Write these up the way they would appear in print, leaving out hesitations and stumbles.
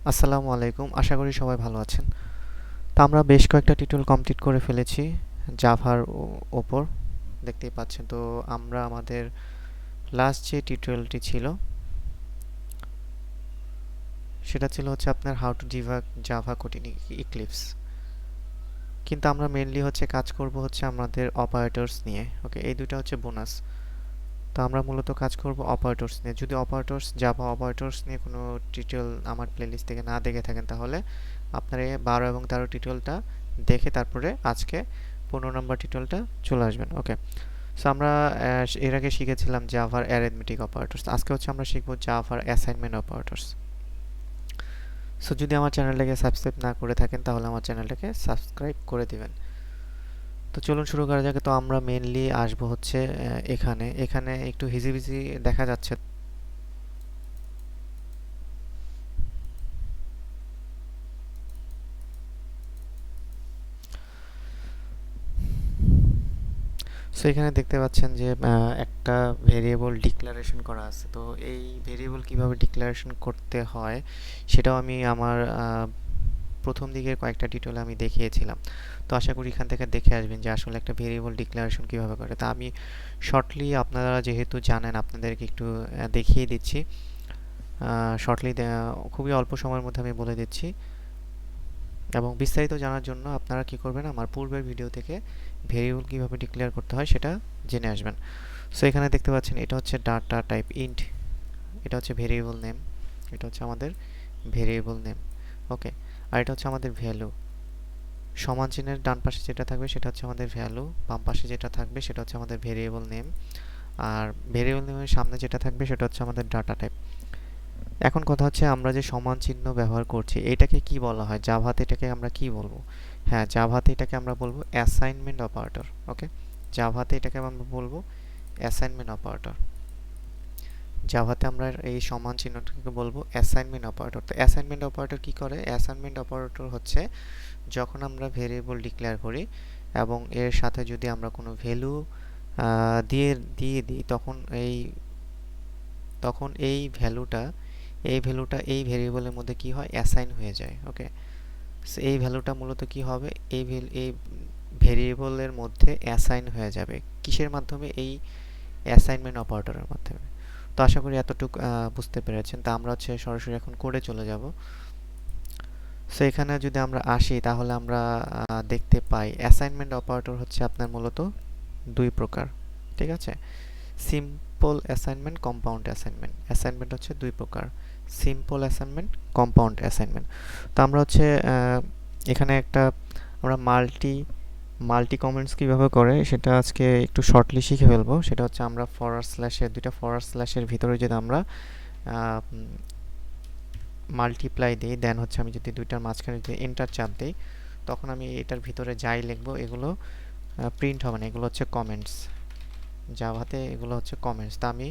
আসসালামু আলাইকুম, আশা করি সবাই ভালো আছেন। তো আমরা বেশ কয়েকটা টিউটোরিয়াল কমপ্লিট করে ফেলেছি জাভার ওপর, দেখতেই পাচ্ছেন। তো আমরা আমাদের লাস্ট যে টিউটোরিয়ালটি ছিল সেটা ছিল হচ্ছে আপনার how to debug Java coding eclipse. কিন্তু আমরা মেইনলি হচ্ছে কাজ করব হচ্ছে আমাদের অপারেটরস নিয়ে। ওকে, এই দুটো হচ্ছে বোনাস। তো আমরা মূলত কাজ করব অপারেটরস নিয়ে। যদি অপারেটরস জাভা অপারেটরস নিয়ে কোনো টিউটোরিয়াল আমার প্লেলিস্ট থেকে না দেখে থাকেন, তাহলে আপনারা 12 এবং 13 টিউটোরিয়ালটা দেখে তারপরে আজকে 15 নম্বর টিউটোরিয়ালটা চলে আসবেন। ওকে, সো আমরা এর আগে শিখেছিলাম জাভার অ্যারিথমেটিক অপারেটরস। আজকে হচ্ছে আমরা শিখব জাভার অ্যাসাইনমেন্ট অপারেটরস। সো যদি আমার চ্যানেলটাকে সাবস্ক্রাইব না করে থাকেন, তাহলে আমার চ্যানেলটাকে সাবস্ক্রাইব করে দিবেন। তো চলুন শুরু করা যাক। তো আমরা মেইনলি আসবো হচ্ছে এখানে এখানে একটু হিজিবিজি দেখা যাচ্ছে। সো এখানে দেখতে পাচ্ছেন যে একটা ভেরিয়েবল ডিক্লারেশন করা আছে। তো এই ভেরিয়েবল কিভাবে ডিক্লারেশন করতে হয় সেটাও আমি আমার প্রথম দিকের কয়েকটা টিউটোরিয়ালে আমি দেখিয়েছিলাম। তো আশা করি এখান থেকে দেখে আসবেন যে আসলে একটা ভেরিয়েবল ডিক্লারেশন কিভাবে করে। তা আমি শর্টলি, আপনারা যেহেতু জানেন, আপনাদেরকে একটু দেখিয়ে দিচ্ছি। শর্টলি খুবই অল্প সময়ের মধ্যে আমি বলে দিচ্ছি, এবং বিস্তারিত জানার জন্য আপনারা কি করবেন, আমার পূর্বের ভিডিও থেকে ভেরিয়েবল কিভাবে ডিক্লেয়ার করতে হয় সেটা জেনে আসবেন। সো এখানে দেখতে পাচ্ছেন এটা হচ্ছে ডাটা টাইপ ইন্ট, এটা হচ্ছে ভেরিয়েবল নেম, এটা হচ্ছে আমাদের ভেরিয়েবল নেম। ওকে, আর এটা হচ্ছে আমাদের ভ্যালু। সমান চিহ্নের ডান পাশে যেটা থাকবে সেটা হচ্ছে আমাদের ভ্যালু, বাম পাশে যেটা থাকবে সেটা হচ্ছে আমাদের ভেরিয়েবল নেম, আর ভেরিয়েবল নেমের সামনে যেটা থাকবে সেটা হচ্ছে আমাদের ডাটা টাইপ। এখন কথা হচ্ছে আমরা যে সমান চিহ্ন ব্যবহার করছি এটাকে কি বলা হয়, জাভাতে এটাকে আমরা কি বলবো? হ্যাঁ, জাভাতে এটাকে আমরা বলবো অ্যাসাইনমেন্ট অপারেটর। ওকে, জাভাতে এটাকে আমরা বলবো অ্যাসাইনমেন্ট অপারেটর। জাভাতে আমরা এই সমান চিহ্নটাকে বলবো অ্যাসাইনমেন্ট অপারেটর। তো অ্যাসাইনমেন্ট অপারেটর কি করে? অ্যাসাইনমেন্ট অপারেটর হচ্ছে যখন আমরা ভেরিয়েবল ডিক্লেয়ার করি এবং এর সাথে যদি আমরা কোনো ভ্যালু দিয়ে দিয়ে দিই, তখন এই ভ্যালুটা এই ভেরিয়েবলের মধ্যে কি হয়, অ্যাসাইন হয়ে যায়। ওকে, এই ভ্যালুটা মূলত কি হবে, এই ভেরিয়েবলের মধ্যে অ্যাসাইন হয়ে যাবে। কিসের মাধ্যমে? এই অ্যাসাইনমেন্ট অপারেটরের মাধ্যমে। তো আশা করি এতটুকু বুঝতে পেরেছেন। তা আমরা হচ্ছে সরাসরি এখন কোডে চলে যাব। সো এখানে যদি আমরা আসি তাহলে আমরা দেখতে পাই অ্যাসাইনমেন্ট অপারেটর হচ্ছে আপনার মূলত দুই প্রকার। ঠিক আছে, simple assignment, compound assignment. Assignment হচ্ছে দুই প্রকার, সিম্পল অ্যাসাইনমেন্ট, কম্পাউন্ড অ্যাসাইনমেন্ট। তো আমরা হচ্ছে এখানে একটা আমরা মাল্টি কমেন্টস কীভাবে করে সেটা আজকে একটু শর্টলি শিখে ফেলবো। সেটা হচ্ছে আমরা দুইটা ফরওয়ার্ড স্ল্যাশের ভিতরে যদি আমরা মাল্টিপ্লাই দিই, দেন হচ্ছে আমি যদি দুইটার মাঝখানে যদি এন্টার চাপ দিই, তখন আমি এটার ভিতরে যাই লিখবো এগুলো প্রিন্ট হবে না, এগুলো হচ্ছে কমেন্টস। জাভাতে এগুলো হচ্ছে কমেন্টস। তা আমি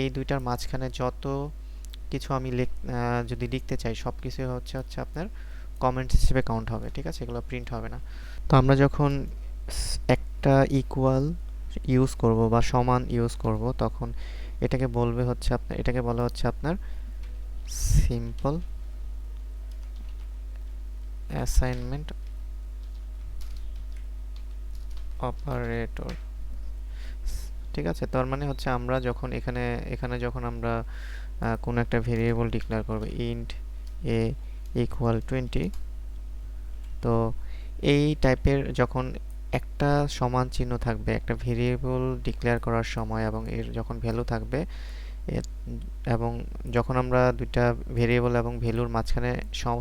এই দুইটার মাঝখানে যত কিছু আমি যদি লিখতে চাই সব কিছু হচ্ছে হচ্ছে আপনার কমেন্টস হিসেবে কাউন্ট হবে। ঠিক আছে, এগুলো প্রিন্ট হবে না। তো আমরা যখন একটা ইকুয়াল ইউজ করব বা সমান ইউজ করব, তখন এটাকে বলা হচ্ছে আপনার সিম্পল অ্যাসাইনমেন্ট অপারেটর। ঠিক আছে, তার মানে হচ্ছে আমরা যখন এখানে এখানে যখন আমরা কোনো একটা ভেরিয়েবল ডিক্লেয়ার করব, ইন্ট এ ইকুয়াল 20, তো এই টাইপের যখন একটা সমান চিহ্ন থাকবে একটা ভেরিয়েবল ডিক্লেয়ার করার সময়, এবং এর যখন ভ্যালু থাকবে, এবং যখন আমরা দুইটা ভেরিয়েবল এবং ভ্যালুর মাঝখানে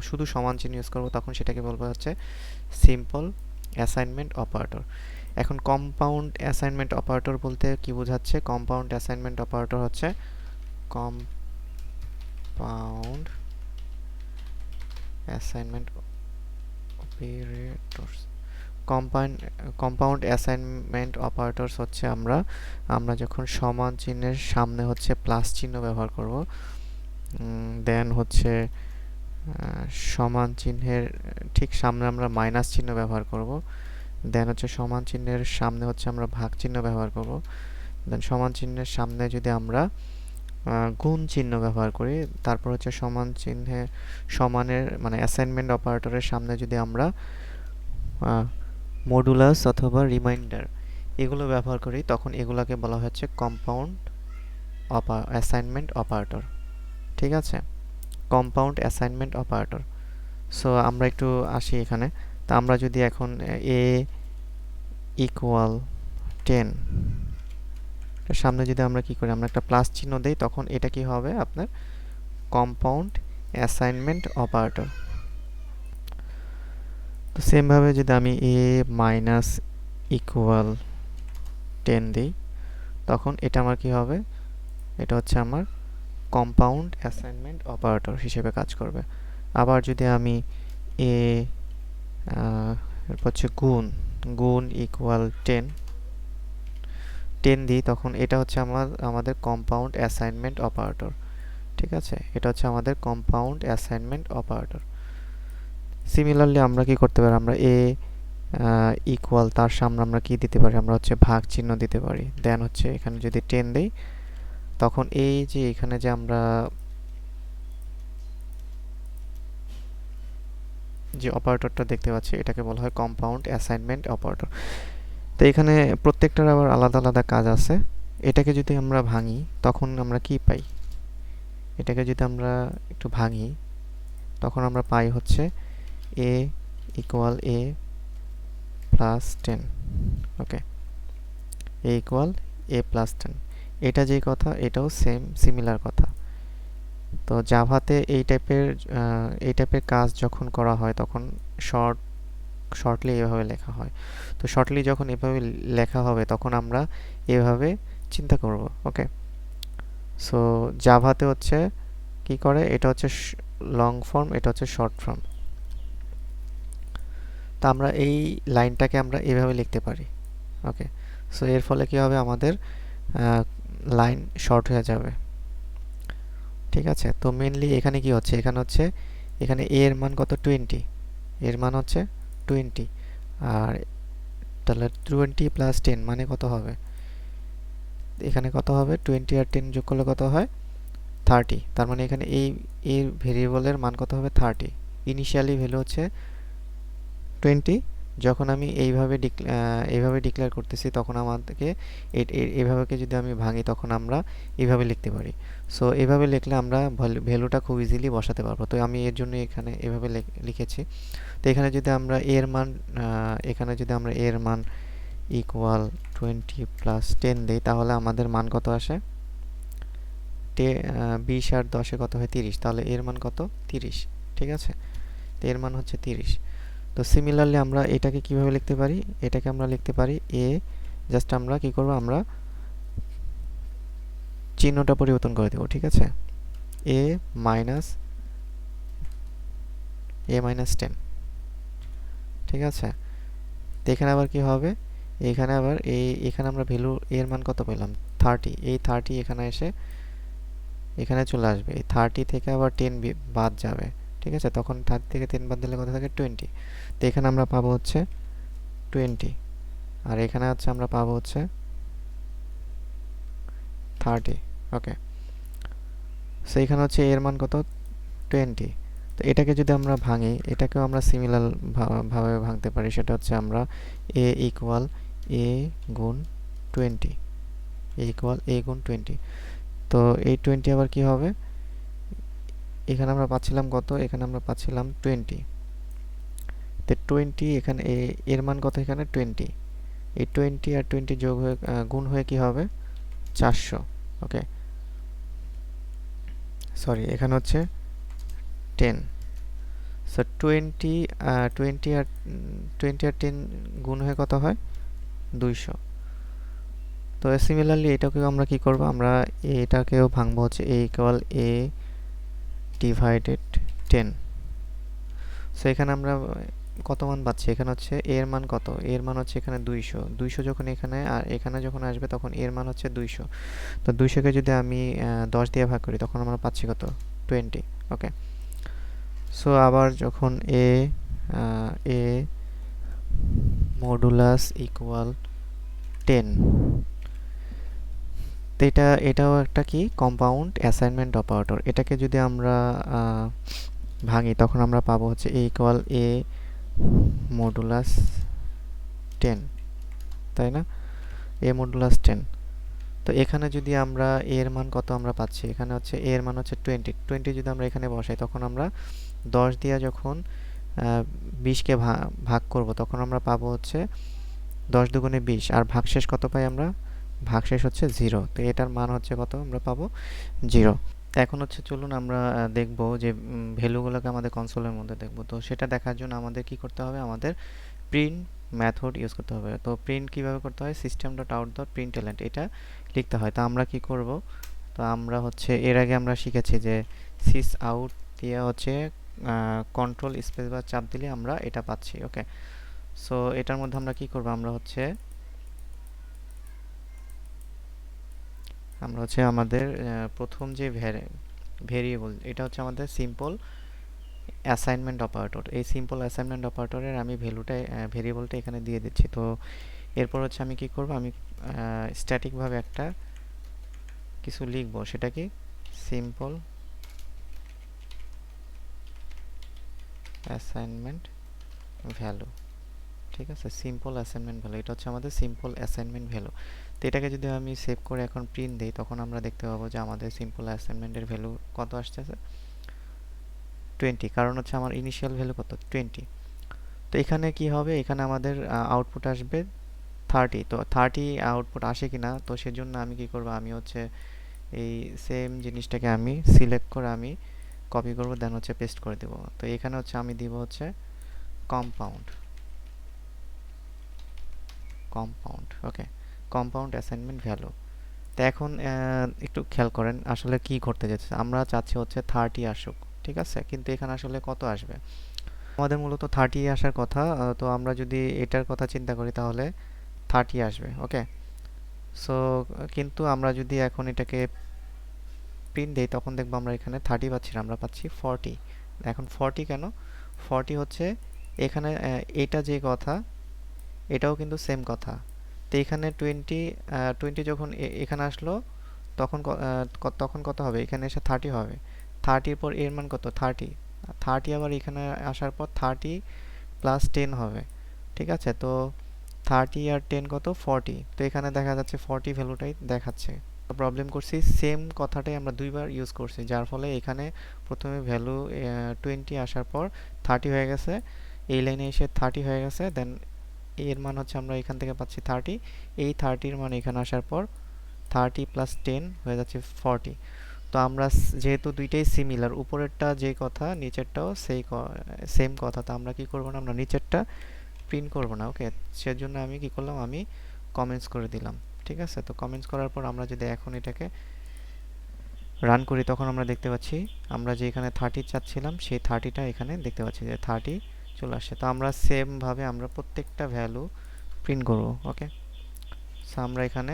শুধু সমান চিহ্ন ইউজ করব, তখন সেটাকে বলবো হচ্ছে সিম্পল অ্যাসাইনমেন্ট অপারেটর। এখন কম্পাউন্ড অ্যাসাইনমেন্ট অপারেটর বলতে কি বোঝাচ্ছে? কম্পাউন্ড অ্যাসাইনমেন্ট অপারেটর হচ্ছে compound assignment operators. Compound compound assignment operators হচ্ছে আমরা যখন সমান চিহ্নের সামনে হচ্ছে প্লাস চিহ্ন ব্যবহার করব, দেন হচ্ছে সমান চিহ্নের ঠিক সামনে আমরা মাইনাস চিহ্ন ব্যবহার করব, দেন হচ্ছে সমান চিহ্নের সামনে হচ্ছে আমরা ভাগ চিহ্ন ব্যবহার করব, দেন সমান চিহ্নের সামনে যদি আমরা গুণ চিহ্ন ব্যবহার করি, তারপর হচ্ছে সমান চিহ্নে সমানের মানে অ্যাসাইনমেন্ট অপারেটরের সামনে যদি আমরা মডুলাস অথবা রিমাইন্ডার এগুলো ব্যবহার করি, তখন এগুলোকে বলা হচ্ছে কম্পাউন্ড অ্যাসাইনমেন্ট অপারেটর। ঠিক আছে, কম্পাউন্ড অ্যাসাইনমেন্ট অপারেটর। সো আমরা একটু আসি এখানে। তা আমরা যদি এখন এ ইকুয়াল 10 এর সামনে যদি আমরা কি করি, আমরা একটা প্লাস চিহ্ন দেই, তখন এটা কি হবে আপনার কম্পাউন্ড অ্যাসাইনমেন্ট অপারেটর। তো সেম ভাবে যদি আমি এ মাইনাস ইকুয়াল 10 দিই, তখন এটা আমার কি হবে, এটা হচ্ছে আমার কম্পাউন্ড অ্যাসাইনমেন্ট অপারেটর হিসেবে কাজ করবে। আবার যদি আমি এ এরপর হচ্ছে গুণ গুণ ইকুয়াল 10 দিই, তখন এটা হচ্ছে আমাদের কম্পাউন্ড অ্যাসাইনমেন্ট অপারেটর। ঠিক আছে, এটা হচ্ছে আমাদের কম্পাউন্ড অ্যাসাইনমেন্ট অপারেটর। সিমিলারলি আমরা কি করতে পারি, আমরা এ ইকুয়াল তার সামনে আমরা কি দিতে পারি, আমরা হচ্ছে ভাগ চিহ্ন দিতে পারি। দেন হচ্ছে এখানে যদি 10 দেই, তখন এই যে এখানে যে আমরা যে অপারেটরটা দেখতে পাচ্ছি, এটাকে বলা হয় কম্পাউন্ড অ্যাসাইনমেন্ট অপারেটর। তো এখানে প্রত্যেকটার আবার আলাদা আলাদা কাজ আছে। এটাকে যদি আমরা ভাঙি, তখন আমরা কি পাই, এটাকে যদি আমরা একটু ভাঙি, তখন আমরা পাই হচ্ছে এ ইকুয়াল এ প্লাস 10। ওকে, এ ইকুয়াল এ প্লাস 10, এটা যেই কথা এটাও সেম সিমিলার কথা। তো জাভাতে এই টাইপের কাজ যখন করা হয়, তখন শর্টলি এভাবে লেখা হয়। তো শর্টলি যখন এভাবে লেখা হবে, তখন আমরা এভাবে চিন্তা করব। ওকে, সো জাভাতে হচ্ছে কি করে, এটা হচ্ছে লং ফর্ম, এটা হচ্ছে শর্ট ফর্ম। তা আমরা এই লাইনটাকে আমরা এভাবে লিখতে পারি। ওকে, সো এর ফলে কি হবে, আমাদের লাইন শর্ট হয়ে যাবে। ঠিক আছে, তো মেনলি এখানে কি হচ্ছে, এখানে a এর মান কত, 20, এর মান হচ্ছে 20। আর তাহলে 20 প্লাস 10 মানে কত হবে, এখানে কত হবে, 20 আর 10 যোগ করলে কত হয়, 30। তার মানে এখানে এই ভেরিয়েবলের মান কত হবে, 30। ইনিশিয়ালি ভ্যালু হচ্ছে 20। যখন আমি এইভাবে ডিক্লেয়ার করতেছি, তখন আমাদেরকে এইভাবে যদি আমি ভাঙি, তখন আমরা এইভাবে লিখতে পারি। সো এইভাবে লিখলে আমরা ভ্যালুটা খুব ইজিলি বসাতে পারবো। তো আমি এর জন্য এখানে এভাবে লিখেছি। তো এখানে যদি আমরা এর মান ইকুয়াল 20 প্লাস 10 দিই, তাহলে আমাদের মান কত আসে, 20 আর 10 কত হয়, 30। তাহলে এর মান কত, 30। ঠিক আছে, তো এর মান হচ্ছে 30। তো সিমিলারলি আমরা এটাকে কিভাবে লিখতে পারি, এটাকে আমরা লিখতে পারি এ, জাস্ট আমরা কি করব, আমরা চিহ্নটা পরিবর্তন করে দেব। ঠিক আছে, এ মাইনাস 10। ঠিক আছে, তো এখানে আবার কি হবে, এখানে আমরা ভ্যালু এর মান কত পেলাম, 30। এই 30 এখানে চলে আসবে। এই 30 থেকে আবার 10 বাদ যাবে। ঠিক আছে, তখন 30 থেকে 10 বাদ দিলে কত থাকে, 20। তো এখানে আমরা পাবো হচ্ছে 20, আর এখানে হচ্ছে আমরা পাবো হচ্ছে 30। ওকে, সো এখানে হচ্ছে এর মান কত, 20। তো এটাকে যদি আমরা ভাঙি, এটাকেও আমরা সিমিলার ভাবে ভাঙতে পারি। সেটা হচ্ছে আমরা এ ইকুয়াল এ গুণ 20, এ ইকুয়াল এ গুণ 20। তো এই 20 আবার কি হবে, এখানে আমরা পাচ্ছিলাম কত, এখানে আমরা পাচ্ছিলাম 20। তো 20 এখানে এর মান কত, এখানে 20। এই 20 আর 20 যোগ হয়ে গুণ হয়ে কি হবে, 400। ওকে, সরি, এখানে হচ্ছে 10। সো 20 আর 10 গুণ হয়ে কত হয়, 200। তো সিমিলারলি এটাকেও আমরা কি করব, আমরা এটাকেও ভাঙবো হচ্ছে a equal a divided 10। So এখানে আমরা কত মান পাচ্ছি, এখানে হচ্ছে এর মান কত, এর মান হচ্ছে এখানে 200 যখন এখানে আর এখানে যখন আসবে, তখন এর মান হচ্ছে 200। তো 200কে যদি আমি 10 দিয়ে ভাগ করি, তখন আমরা পাচ্ছি কত, 20। ওকে, সো আবার যখন এ মডুলাস ইকুয়াল 10, তো এটাও একটা কি কম্পাউন্ড অ্যাসাইনমেন্ট অপারেটর। এটাকে যদি আমরা ভাঙি তখন আমরা পাবো হচ্ছে a ইকুয়াল a মডুলাস 10, তাই না? a modulus 10। তো এখানে যদি আমরা a এর মান কত আমরা পাচ্ছি, এখানে হচ্ছে a এর মান হচ্ছে 20 যদি আমরা এখানে বসাই তখন আমরা 10 দিয়ে যখন 20কে ভাগ করব তখন আমরা পাবো হচ্ছে 10 দুগুণে 20, আর ভাগশেষ কত পাই আমরা? ভাগশেষ হচ্ছে 0। তো এটার মান হচ্ছে কত আমরা পাবো? 0। এখন হচ্ছে চলুন আমরা দেখব যে ভ্যালুগুলোকে আমাদের কনসোলের মধ্যে দেখব। তো সেটা দেখার জন্য আমাদের কি করতে হবে? আমাদের প্রিন্ট মেথড ইউজ করতে হবে। তো প্রিন্ট কিভাবে করতে হয়? সিস্টেম ডট আউট ডট প্রিন্টএলএন এটা লিখতে হয়। তো আমরা কি করব? তো আমরা হচ্ছে এর আগে আমরা শিখেছি যে সিস আউট দিয়ে হচ্ছে কন্ট্রোল স্পেস বা চাপ দিলে আমরা এটা পাচ্ছি। ওকে, সো এটার মধ্যে আমরা কি করব? আমরা হচ্ছে আমাদের প্রথম যে ভেরিয়েবল, এটা হচ্ছে আমাদের সিম্পল অ্যাসাইনমেন্ট অপারেটর। এই সিম্পল অ্যাসাইনমেন্ট অপারেটরের আমি ভেরিয়েবলটা এখানে দিয়ে দিচ্ছি। তো এরপর হচ্ছে আমি কি করব? আমি স্ট্যাটিকভাবে একটা কিছু লিখব, সেটা কি সিম্পল অ্যাসাইনমেন্ট ভ্যালু। ঠিক আছে, সিম্পল অ্যাসাইনমেন্ট ভ্যালু, এটা হচ্ছে আমাদের সিম্পল অ্যাসাইনমেন্ট ভ্যালু। তো এটাকে যদি আমি সেভ করে এখন প্রিন্ট দিই তখন আমরা দেখতে পাবো যে আমাদের সিম্পল অ্যাসাইনমেন্টের ভ্যালু কত আসতেছে? 20, কারণ হচ্ছে আমার ইনিশিয়াল ভ্যালু কত? 20। তো এখানে কি হবে? এখানে আমাদের আউটপুট আসবে 30। তো 30 আউটপুট আসে কিনা, তো সেজন্য আমি কি করব? আমি হচ্ছে এই সেম জিনিসটাকে আমি সিলেক্ট করে আমি কপি করব, দেন হচ্ছে পেস্ট করে দেব। তো এখানে হচ্ছে আমি দিব হচ্ছে কম্পাউন্ড কম্পাউন্ড ওকে, কম্পাউন্ড অ্যাসাইনমেন্ট ভ্যালু। তো এখন একটু খেয়াল করেন আসলে কি করতে যাচ্ছে। আমরা চাচ্ছি হচ্ছে 30 আসুক, ঠিক আছে, কিন্তু এখানে আসলে কত আসবে? আমাদের মূলত 30 আসার কথা। তো আমরা যদি এটার কথা চিন্তা করি তাহলে 30 আসবে। ওকে, সো কিন্তু আমরা যদি এখন এটাকে প্রিন্ট দেই তখন দেখবো আমরা এখানে 30 পাচ্ছি না, আমরা পাচ্ছি 40। এখন 40 কেন? 40 হচ্ছে এখানে এটা যে কথা, এটাও কিন্তু সেম কথা। তো এখানে 20 যখন এখানে আসলো তখন তখন কত হবে? এখানে এসে 30 হবে। 30 পর এর মান কত? 30। 30 আবার এখানে আসার পর 30 প্লাস 10 হবে। ঠিক আছে, তো 30 আর 10 কত? 40। তো এখানে দেখা যাচ্ছে 40 ভ্যালুটাই দেখাচ্ছে। প্রবলেম করছি, সেম কথাটাই আমরা দুইবার ইউজ করছি, যার ফলে এখানে প্রথমে ভ্যালু 20 আসার পর 30 হয়ে গেছে, এই লাইনে এসে 30 হয়ে গেছে, দেন এর মান হচ্ছে আমরা এখান থেকে পাচ্ছি 30। এই 30 মান এখানে আসার পর 30 প্লাস 10 হয়ে যাচ্ছে 40। তো আমরা যেহেতু দুইটাই সিমিলার, উপরেরটা যে কথা নিচেরটাও সেম কথা, তো আমরা কি করব না? আমরা নিচেরটা প্রিন্ট করব না। ওকে, সেজন্য আমি কি করলাম? আমি কমেন্টস করে দিলাম। ঠিক আছে, তো কমেন্টস করার পর আমরা যদি এখন এটাকে রান করি তখন আমরা দেখতে পাচ্ছি আমরা যে এখানে 30 চাচ্ছিলাম সেই 30টা এখানে দেখতে পাচ্ছি যে 30 চলে আসছে। তো আমরা সেম ভাবে আমরা প্রত্যেকটা ভ্যালু প্রিন্ট করব। ওকে, সো আমরা এখানে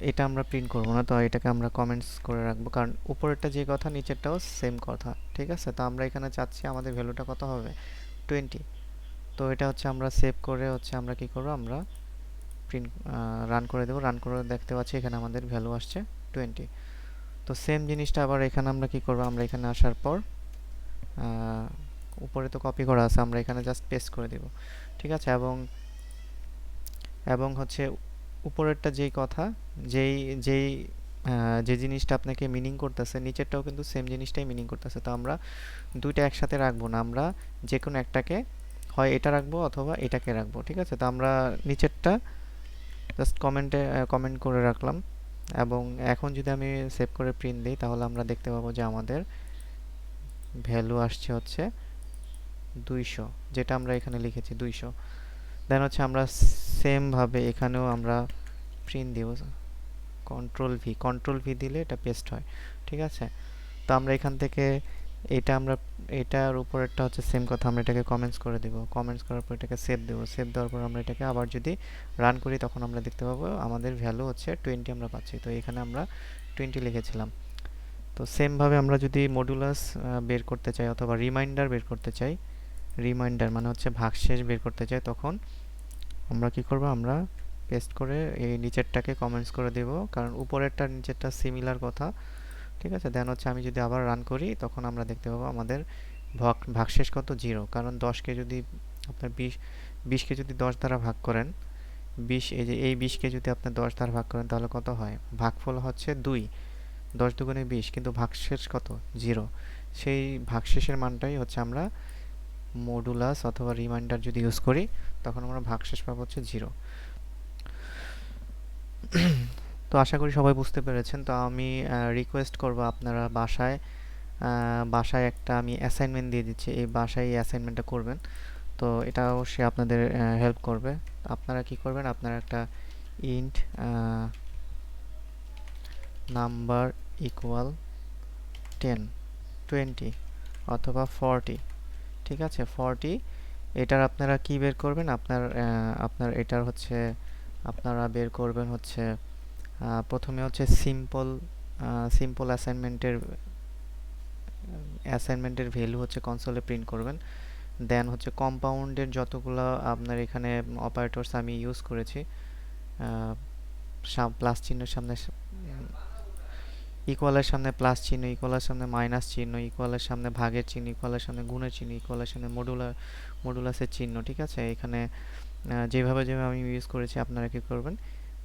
এটা আমরা প্রিন্ট করব না, তো এটাকে আমরা কমেন্টস করে রাখবো, কারণ উপরেরটা যে কথা নিচেরটাও সেম কথা। ঠিক আছে, তো আমরা এখানে চাচ্ছি আমাদের ভ্যালুটা কত হবে? 20। তো এটা হচ্ছে আমরা সেভ করে হচ্ছে আমরা কি করব? আমরা প্রিন্ট রান করে দেবো। রান করে দেখতে পাচ্ছি এখানে আমাদের ভ্যালু আসছে 20। তো সেম জিনিসটা আবার এখানে আমরা কি করব? আমরা এখানে আসার পর উপরে তো কপি করা আছে, আমরা এখানে জাস্ট পেস্ট করে দিব। ঠিক আছে, এবং এবং হচ্ছে উপরেরটা যেই কথা, যেই যেই যে জিনিসটা আপনাকে মিনিং করতেছে নিচেরটাও কিন্তু সেম জিনিসটাই মিনিং করতেছে। তো আমরা দুইটা একসাথে রাখবো না, আমরা যে কোনো একটাকে হয় এটা রাখবো অথবা এটাকে রাখবো। ঠিক আছে, তো আমরা নিচেরটা জাস্ট কমেন্ট করে রাখলাম, এবং এখন যদি আমি সেভ করে প্রিন্ট দিই তাহলে আমরা দেখতে পাবো যে আমাদের ভ্যালু আসছে হচ্ছে 200, যেটা আমরা এখানে লিখেছি 200। দেন হচ্ছে আমরা সেম ভাবে এখানেও আমরা প্রিন্ট দিব, কন্ট্রোল ভি দিলে এটা পেস্ট হয়। ঠিক আছে, তো আমরা এখান থেকে আমরা এটার উপরেরটা হচ্ছে সেম কথা, আমরা এটাকে কমেন্টস করে দিব। কমেন্টস করার পর এটাকে সেভ দেবো। সেভ দেওয়ার পর আমরা এটাকে আবার যদি রান করি তখন আমরা দেখতে পাবো আমাদের ভ্যালু হচ্ছে 20 আমরা পাচ্ছি। তো এখানে আমরা 20 লিখেছিলাম। তো সেম ভাবে আমরা যদি মডুলাস বের করতে চাই অথবা রিমাইন্ডার বের করতে চাই, রিমাইন্ডার মানে হচ্ছে ভাগশেষ বের করতে চাই, তখন আমরা কি করব? আমরা পেস্ট করে এই নিচেরটাকে কমেন্টস করে দেব, কারণ উপরেরটা নিচেরটা সিমিলার কথা। ঠিক আছে, দেন হচ্ছে আমি যদি আবার রান করি তখন আমরা দেখতে পাবো আমাদের ভাগশেষ কত, 0। কারণ 10কে যদি আপনার 20কে যদি 10 দ্বারা ভাগ করেন, 20, এই যে এই 20কে যদি আপনি 10 দ্বারা ভাগ করেন তাহলে কত হয়, ভাগফল হচ্ছে 2, 10 দুগুণে 20, কিন্তু ভাগশেষ কত, 0। সেই ভাগশেষের মানটাই হচ্ছে আমরা মডুলাস অথবা রিমাইন্ডার যদি ইউজ করি তখন আমরা ভাগশেষ পাবো হচ্ছে 0। তো আশা করি সবাই বুঝতে পেরেছেন। তো আমি রিকোয়েস্ট করব আপনারা বাসায় একটা আমি অ্যাসাইনমেন্ট দিয়ে দিচ্ছি, এই বাসায় এই অ্যাসাইনমেন্টটা করবেন। তো এটা অবশ্যই আপনাদের হেল্প করবে। আপনারা কি করবেন, আপনারা একটা ইন্ট নাম্বার ইকুয়াল 10, 20 অথবা 40, ঠিক আছে 40, এটার আপনারা কি বের করবেন, আপনার এটার হচ্ছে আপনারা বের করবেন হচ্ছে প্রথমে হচ্ছে সিম্পল অ্যাসাইনমেন্টের ভ্যালু হচ্ছে কনসোলে প্রিন্ট করবেন। দেন হচ্ছে কম্পাউন্ডের যতগুলো আপনার এখানে অপারেটরস আমি ইউজ করেছি, প্লাস চিহ্নের সামনে ইকুয়ালের সামনে প্লাস চিহ্ন, ইকুয়ালের সামনে মাইনাস চিহ্ন, ইকুয়ালের সামনে ভাগের চিহ্ন, ইকুয়ালের সামনে গুণের চিহ্ন, ইকুয়ালের সামনে মডুলাসের চিহ্ন। ঠিক আছে, এখানে যেভাবে যেভাবে আমি ইউজ করেছি আপনারা কি করবেন,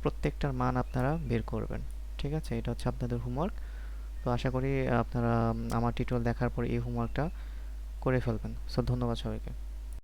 প্রত্যেকটার মান আপনারা বের করবেন। ঠিক আছে, এটা হচ্ছে আপনাদের হোমওয়ার্ক। তো আশা করি আপনারা আমার টিউটোরিয়াল দেখার পর এই হোমওয়ার্কটা করে ফেলবেন। সো ধন্যবাদ সবাইকে।